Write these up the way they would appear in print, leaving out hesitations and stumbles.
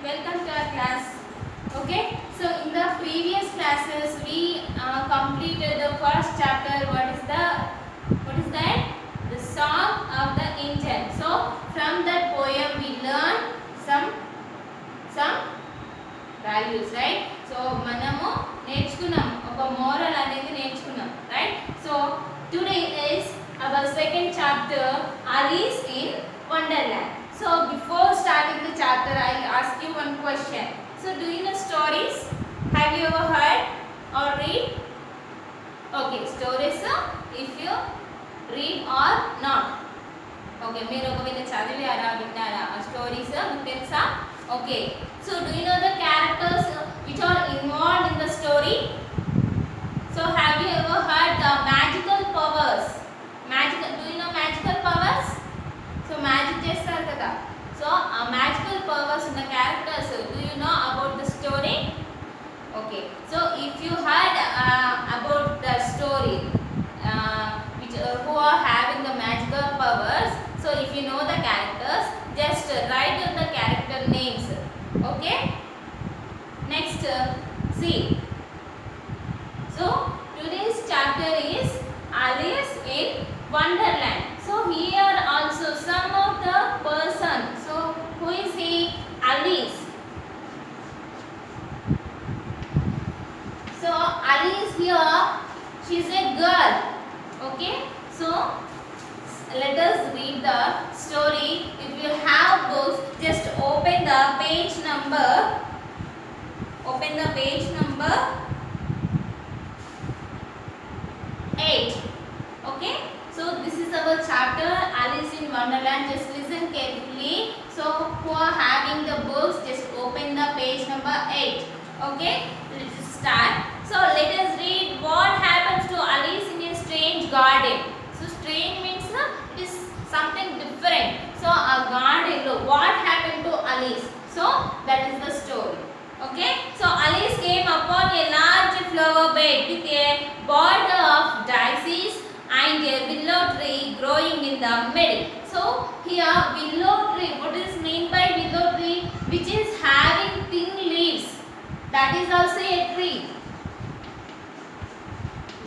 welcome to our class. Okay, so in the previous classes we completed the first chapter. What is that? The song of the angel. So from that poem we learn some values, right? So మనము నేర్చుకున్నాం ఒక moral అనేది నేర్చుకున్నాం, right? So today is our second chapter, Alice in Wonderland. So before starting the chapter I'll ask you one question. So do you know stories? Have you ever heard or read? Okay, stories if you read or not. Okay, మీరు ఒకవేళ చదివారా విన్నారా ఆ stories మీకు తెలుసా? Okay, so do you know the characters which are involved in the story? So have you ever heard the magical powers? Do you know magical powers? So magic చేస్తారు కదా. So magical powers in the characters, do you know about the story? Okay, so if you heard about the story which who are having the magical powers, so if you know the characters, just write down the character names. Okay, next see. So today's chapter is Alice in Wonderland. So here also some of the person. So who is he? Alice. So Alice here, she is a girl. Okay, so let us read the story. If you have books, just open the page number 8. Okay, so this is our chapter Alice in Wonderland. Just listen carefully. So who are having the books, just open the page number 8. Okay, let's start. So let us read what happens to Alice in a strange garden. So strange means it is something different. So a garden, what happened to Alice? So that is the story. Okay, so Alice came upon a large flower bed with a border of daisies and a willow tree growing in the middle. So here willow tree, what is meant by willow tree? Which is having thin leaves. That is also a tree.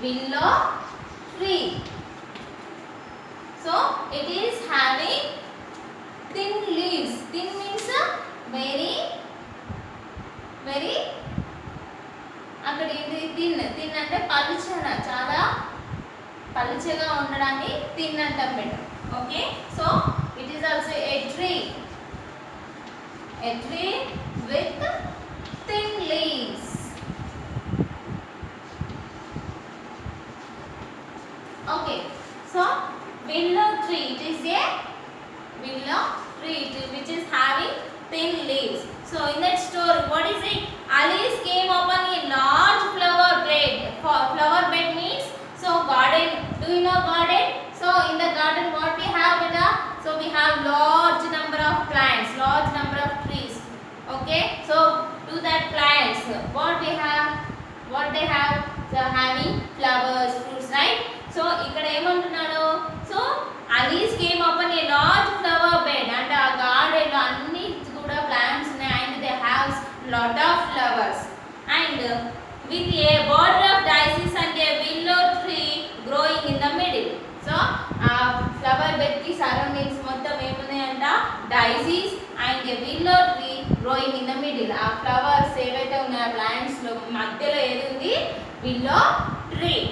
Willow tree. So it is having thin leaves. Thin means very అక్కడ ఏంటి తిన్ అంటే పలుచన, చాలా పలుచగా ఉండడాన్ని తిన్ అంటాం madam. Okay, so it is also a tree with thin leaves. Okay, so willow tree, it is a willow tree which is having thin leaves. So in that story, what is it? Alice came upon a large flower bed. Flower bed means so garden. Do you know garden? So in the garden what we have beta? So we have large number of plants, large number of trees. Okay, so to that plants what they have? So having flowers, fruits, right? So ఇక్కడ ఏమంటున్నాడు? So Alice came upon a large flower bed, అంటే ఆ garden లో అన్ని కూడా plants ఉన్నాయి and they have lot of flowers and with a border of daisies and a willow tree growing in the middle. So flower bed ki surroundings మొత్తం ఏమున్నాయంట? daisies and a willow tree growing in the middle. ఆ flowers ఏవైతే ఉన్నాయో plants లో మధ్యలో ఏది ఉంది? willow tree.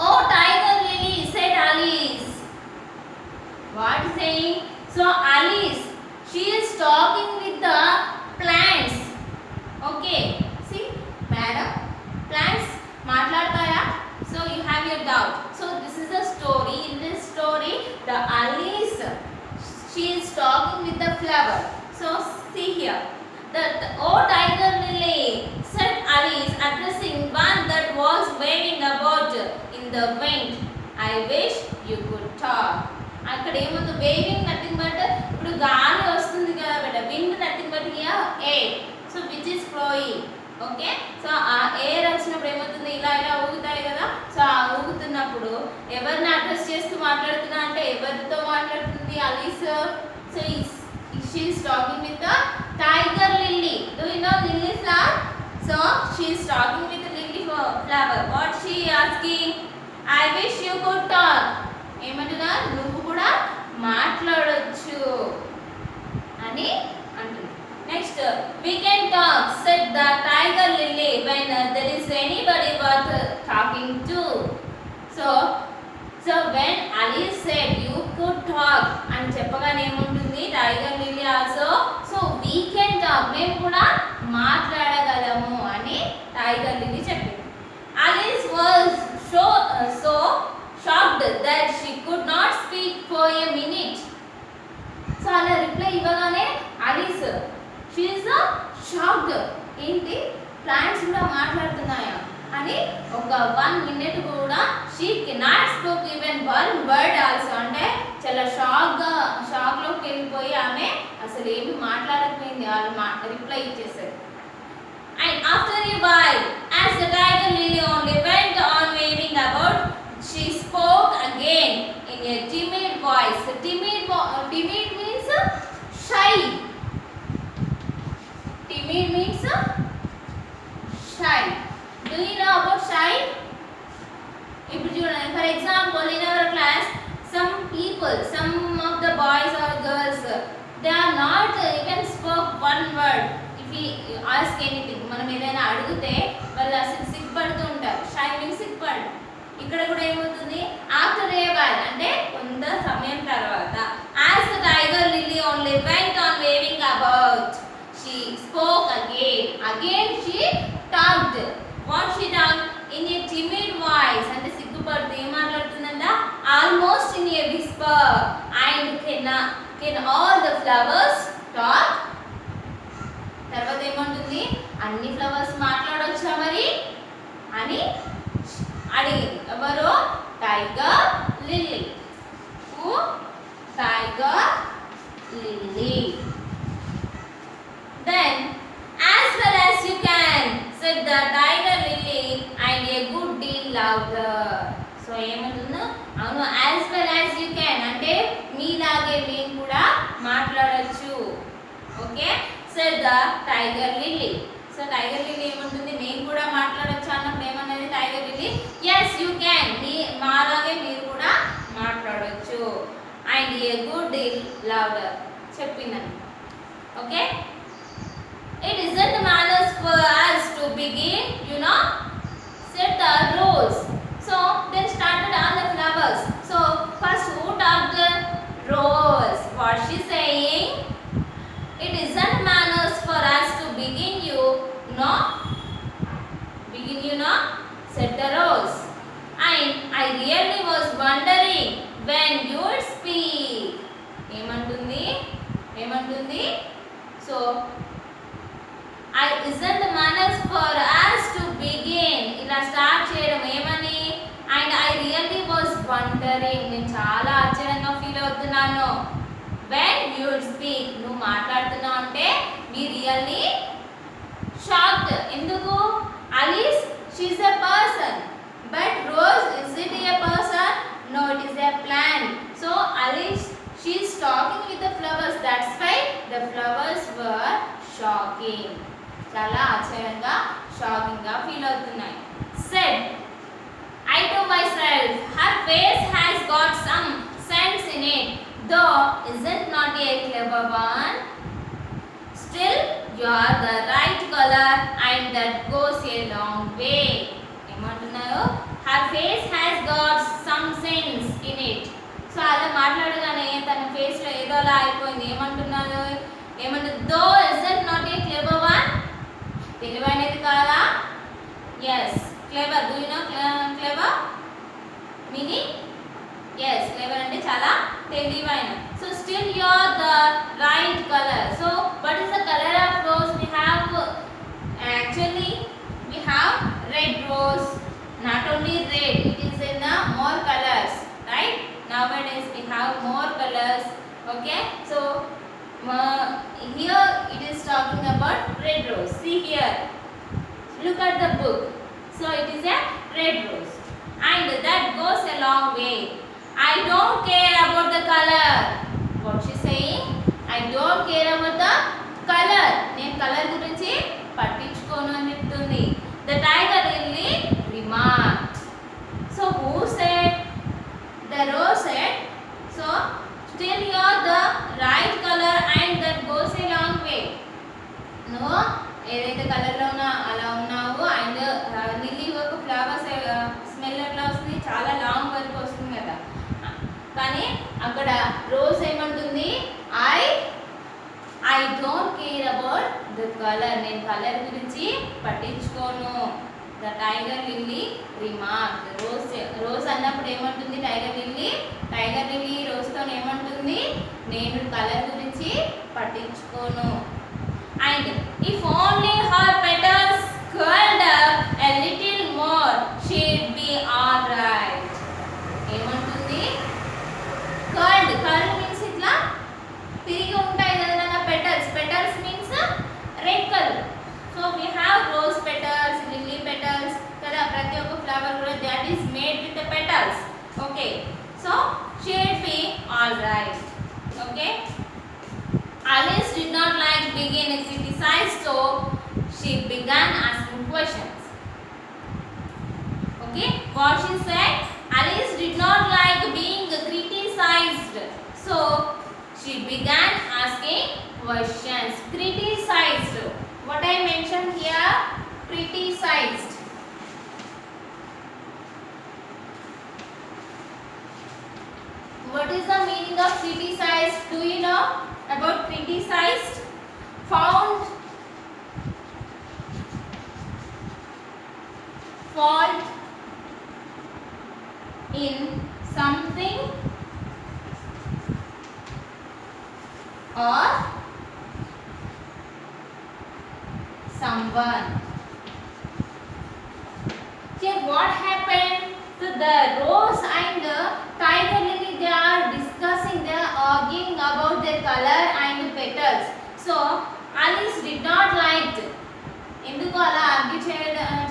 Oh tiger lily, said Alice. What is saying? So Alice, she is talking with the plants. Okay, see madam, plants మాట్లాడతాయా? So you have your doubt. So this is a story. In this story the Alice, she is talking with the flower. So see here, oh tiger lily, said Alice, addressing one that was waving about in the wind, I wish you could talk. అక్కడ ఏమవుతుంది? Weaving nothing but ఇప్పుడు గాలి వస్తుంది కదా but wind nothing but here air. So which is flowing. Okay, so ఆ air వచ్చినప్పుడు ఏమవుతుంది? ఇలా ఊగుతాయి కదా. సో ఆ ఊగుతున్నప్పుడు ఎవరిని అడ్రస్ చేస్తూ మాట్లాడుతున్నా అంటే ఎవరితో మాట్లాడుతుంది Alice? So she is talking with the start. So she is talking with the lily flower. What she asking? I wish you could talk. ఏమంటున్నా నువ్వు కూడా మాట్లాడొచ్చు అని అంటుంది. Next we can talk said the tiger lily when there is anybody worth talking to. So when Alice said you could talk అని చెప్పగానే ఏముంటుంది tiger lily also so we can talk మేము కూడా మాట్లాడగలము అని టైగర్ లిల్లీ చెప్పింది. Alice was so shocked that she could not speak for a minute. So అలా reply ఇవ్వగానే Alice she is shocked ఏంటి ప్లాంట్స్ కూడా మాట్లాడుతున్నాయా అని ఒక 1 minute కూడా she cannot spoke even 1 word also అంటే చాలా షాక్లోకి వెళ్ళిపోయి ఆమె అసలు ఏమి మాట్లాడకపోయింది వాళ్ళు రిప్లై ఇచ్చేసారు. And after a while as the tiger lily only went on waving about she spoke again in a timid voice. Timid means shy. Timid means shy. Do you know about shy? ఇప్పుడు చూడండి for example in our class some of the boys or girls they are not even spoke one word if we ask anything. మనం ఏదైనా అడిగితే వాళ్ళు అసలు సిగ్గుపడుతూ ఉంటారు. Shy means సిగ్గుపడు. ఇక్కడ కూడా ఏమవుతుంది ఆఫ్టర్ ఏ వైల్ అంటే కొంత సమయం తర్వాత as the tiger lily only went on waving about she spoke again she talked. What she talked in a timid voice అంటే సిగ్గుపడుతూ ఏం మాట్లాడుతుందంట almost in a whisper and can all the flowers talk. తర్వాత ఏమంటుంది అన్ని flowers మాట్లాడొచ్చా మరి అని అడిగింది. ఎవరు tiger lily. Who tiger lily. Then as well as you can said the tiger lily and a good deal louder. So ఏమంటుందో అవును as well as you can అంటే మీలాగే నేను కూడా మాట్లాడొచ్చు. Okay said the tiger lily. So tiger lily ఏమంటుంది నేను కూడా మాట్లాడొచ్చు అన్నప్పుడు ఏమన్నది tiger lily yes you can మాలాగే మీరు కూడా మాట్లాడొచ్చు and a good deal louder చెప్పిందని. Okay it isn't manners for us to begin set the rules. So then started all the flowers. So first who talked? Rose. What she saying? It isn't manners for us to begin said the rose. And I really was wondering when you would speak. ఏమంటుంది so isn't manners for us to begin ఇలా start చేయడం ఏమని and I really was wondering నేను చాలా ఆశ్చర్యంగా feel అవుతున్నాను when you speak నువ్వు మాట్లాడుతున్నావు అంటే be really shocked. ఎందుకు Alice she is a person but Rose is it a person? No, it is a plant. So Alice she is talking with the flowers, that's why the flowers were shocking. చాలా ఆశ్చర్యంగా shocking గా feel అవుతున్నాయి. said I to myself her face has got some sense in it though isn't not a clever one. Still you are the right color and that goes a long way. ఏమంటున్నారు her face has got some sense in it. So అలా మాట్లాడగానే తన face లో ఏదో అలా అయిపోయింది. ఏమంటున్నారు దో isn't not a clever one తెలివైనది కాదా? yes clever. do you know clever meaning? yes clever అంటే చాలా తెలివైన. so still you are the right color. so what is the color of rose? we have actually we have red rose. not only red, it is in the more colors, right? nowadays we have more colors. okay so here it is talking about red rose. see here, look at the book. so it is a red rose and that goes a long way. I don't care about the color. what she saying? I don't care about the color. నేను colour గురించి పట్టించుకో ఏదైతే కలర్లో ఉన్నా అలా ఉన్నావు. And lily ఒక flowers smell ఎట్లా వస్తుంది, చాలా లాంగ్ వరకు వస్తుంది కదా. కానీ అక్కడ రోజ్ ఏమంటుంది, I don't care about the colour, నేను కలర్ గురించి పట్టించుకోను. The tiger lily remark. Rose అన్నప్పుడు ఏమంటుంది టైగర్ లిల్లీ రోజ్తో ఏమంటుంది, నేను కలర్ గురించి పట్టించుకోను. And if only her petals curled up a little more she'd be all right. ఏమంటుంది, కర్ల్డ్ మీన్స్ ఇట్లా తిరిగి ఉంటాయి కదా నా petals means red colour. So we have rose petals, lily petals కదా. ప్రతి ఒక్క ఫ్లవర్ కూడా that is made with the petals. Okay, so she'd be all right. Okay, Alice did not like being criticized, so she began asking questions. Okay, what she said, Alice did not like being criticized, so she began asking questions. Criticized, what I mentioned here, criticized. What is the meaning of criticized? Do you know about criticized? Found fault in something or someone. Here what happened? So the rose and the tiger lily, they are discussing, they are arguing about their color and petals. So Alice did not like. ఎందుకు అలా argue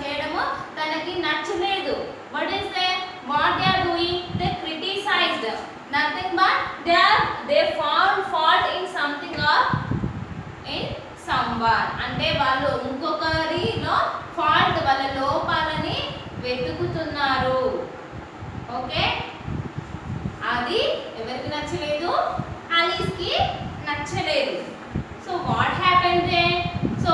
చేయడము తనకి నచ్చలేదు. What is what they are doing? They criticized. Nothing but they found fault in something or in someone. అంటే వాళ్ళు ఇంకొకరిలో fault, వాళ్ళ లోపాలని వెతుకుతున్నారు. Okay, అది ఎవరికి నచ్చలేదు, ఆలిస్కి నచ్చలేదు. So what happened then? So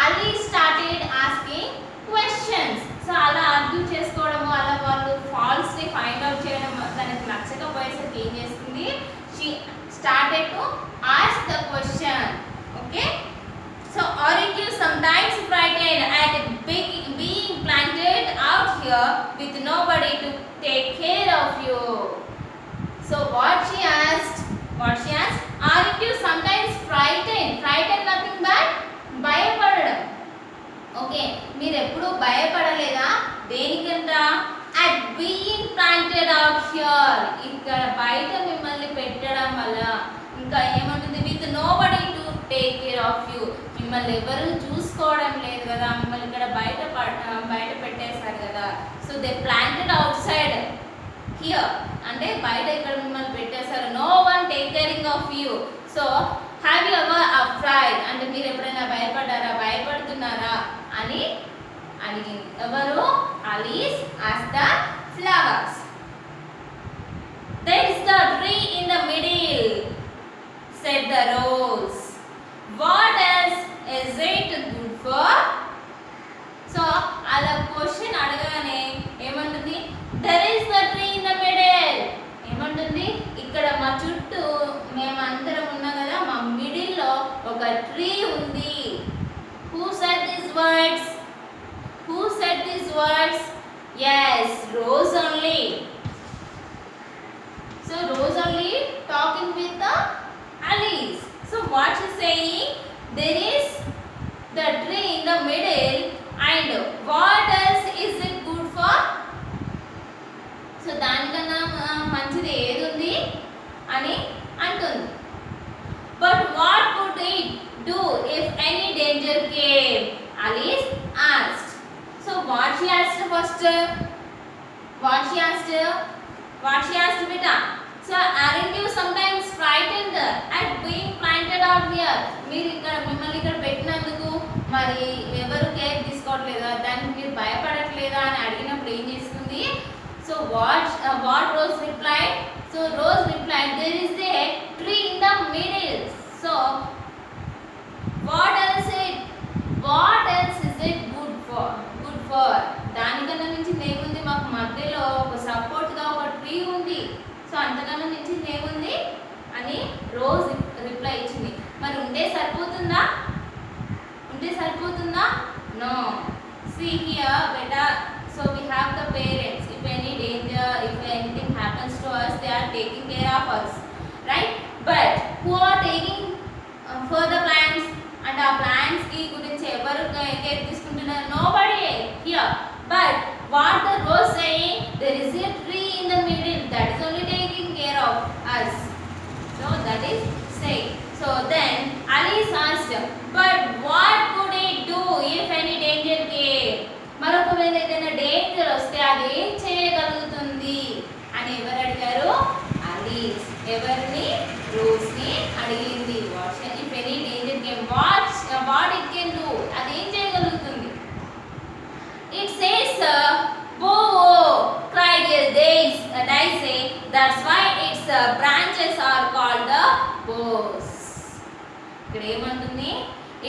Alice started asking questions. So అలా ఆర్గ్యూ చేసుకోవడము, అలా వాళ్ళు ఫాల్ట్స్ని ఫైండ్ అవుట్ చేయడం తనకి నచ్చకపోయేసరికి ఏం చేస్తుంది, she started to ask the question. Okay, so aren't you sometimes frightened at being planted out here with nobody to take care of you? So what she asked, aren't you sometimes frightened? Nothing but భయపడడం. Okay, మీరు ఎప్పుడు భయపడలేదా దేనికంట? at being planted out here, ఇక్కడ బయట మిమ్మల్ని పెట్టడం వల్ల. ఇంకా ఏమంటుంది, with nobody to take care of you, మిమ్మల్ని ఎవరు చూసుకోవడం లేదు కదా, మిమ్మల్ని ఇక్కడ బయట పెట్టేశారు కదా. So they planted outside here, అంటే బయట ఇక్కడ మిమ్మల్ని పెట్టేశారు. No one take caring of you. So have you ever afraid, అంటే మీరు ఎప్పుడైనా భయపడుతున్నారా అని అడిగింది. ఎవరు? Alice asked the flowers. There is the tree in the middle, said the rose. What else is it good for? So అలా question అడగగానే ఏమంటుంది, there is the tree in the middle. ఏమంటుంది, ఇక్కడ మా చుట్టూ మేమందరం ఉన్నాం కదా, మా మిడిల్లో ఒక ట్రీ ఉంది. Who said these words? Yes, Rose only. So Rose only talking with the Alice. So what she saying? There is the tree in the middle, and what else is it good for? So దానికన్నా మంచిది ఏది ఉంది అని అంటుంది. But what could it do if any danger came? Alice asked. So what she asked first? What she asked beta? So aren't you sometimes frightened at being planted out here? మీరు ఇక్కడ మిమ్మల్ని ఇక్కడ పెట్టినందుకు మరి ఎవరు కేర్ తీసుకోవట్లేదా, దానికి మీరు భయపడట్లేదా అని అడిగినప్పుడు ఏం చేస్తుంది? So what Rose replied? So Rose replied, there is a tree in the middle. So what else it? What సరిపోతుందా? ఉంటే సరిపోతుందా? No. See here, beta. So we have the parents. If any danger, if anything happens to us, they are taking care of us, right? But who are taking for the plants? And our plants ki gurinchi evaru care తీసుకుంటున్నారు? Nobody here. But what the rose saying? There is a tree in the middle that is only taking care of us. So that is saying. So then Alice asked, but what could it do if any danger came? మరొకవేళ ఏదైనా danger వస్తే అది ఏం చేయగలుగుతుంది అని ఎవరు అడిగారు? Alice. ఎవరిని? రోజ్ని అడిగింది. If any danger came what it can do, అది ఏం చేయగలుగుతుంది? ఇట్ సేస్ బో cried Daisy, that's why its branches are called the bows. ఇక్కడ ఏమంటుంది?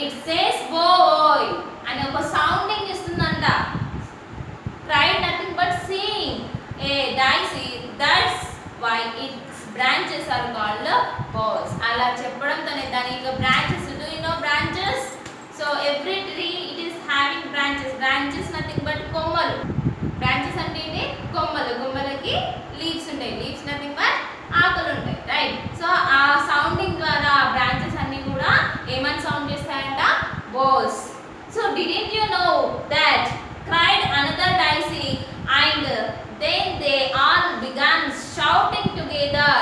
ఇట్ సేస్ బోయ్ అని ఒక sounding ఇస్తుందంట. cried nothing but sing a daisy, that's why its branches are called bows. అలా చెప్పడంతోనే దాని యొక్క branches, do you know branches? So every tree it is having branches nothing but కొమ్మలు. branches అంటే ఏంటి? కొమ్మలు. కొమ్మలకి లీవ్స్ ఉంటాయి. లీవ్స్ నథింగ్ బట్ ఆకులు ఉంటాయి, రైట్? సో ఆ సౌండింగ్ ద్వారా బ్రాంచెస్ అన్ని కూడా ఏమని సౌండ్ చేస్తాయంట? Boughs. So didn't you know that cried another daisy and then they all began shouting together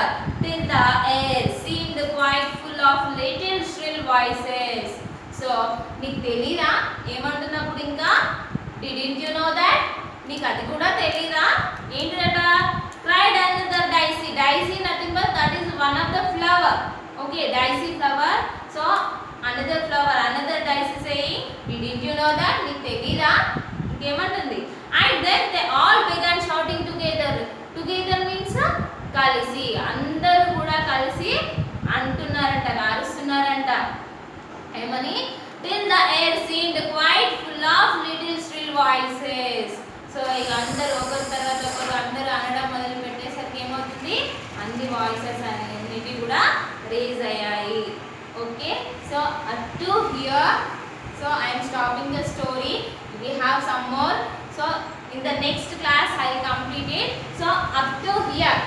till the air seemed quite full of little shrill voices. So నీకు తెలీదా ఏమంటున్నప్పుడు? ఇంకా didn't you know that? నీకు అది కూడా తెలీదా? ఏంటిదట? cried another daisy. Daisy nothing but that is one of the flower. Okay, daisy flower. So another flower, another daisy saying, didn't you know that? నీకు తెలీదా? ఇంకేమంటుంది? And then they all began shouting together. Together means కలిసి, అందరూ కూడా కలిసి అంటున్నారంట, అరుస్తున్నారంట. ఏమని? till the air seemed quite full of little shrill voices. So ఇక అందరూ ఒకరి తర్వాత ఒకరు అందరూ అనడం మొదలు పెట్టేసరికి ఏమవుతుంది? అన్ని వాయిసెస్ అన్నిటి కూడా రేజ్ అయ్యాయి. Okay, so up to here. So I am stopping the story. We have some more. So in the next class I will complete it. So up to here.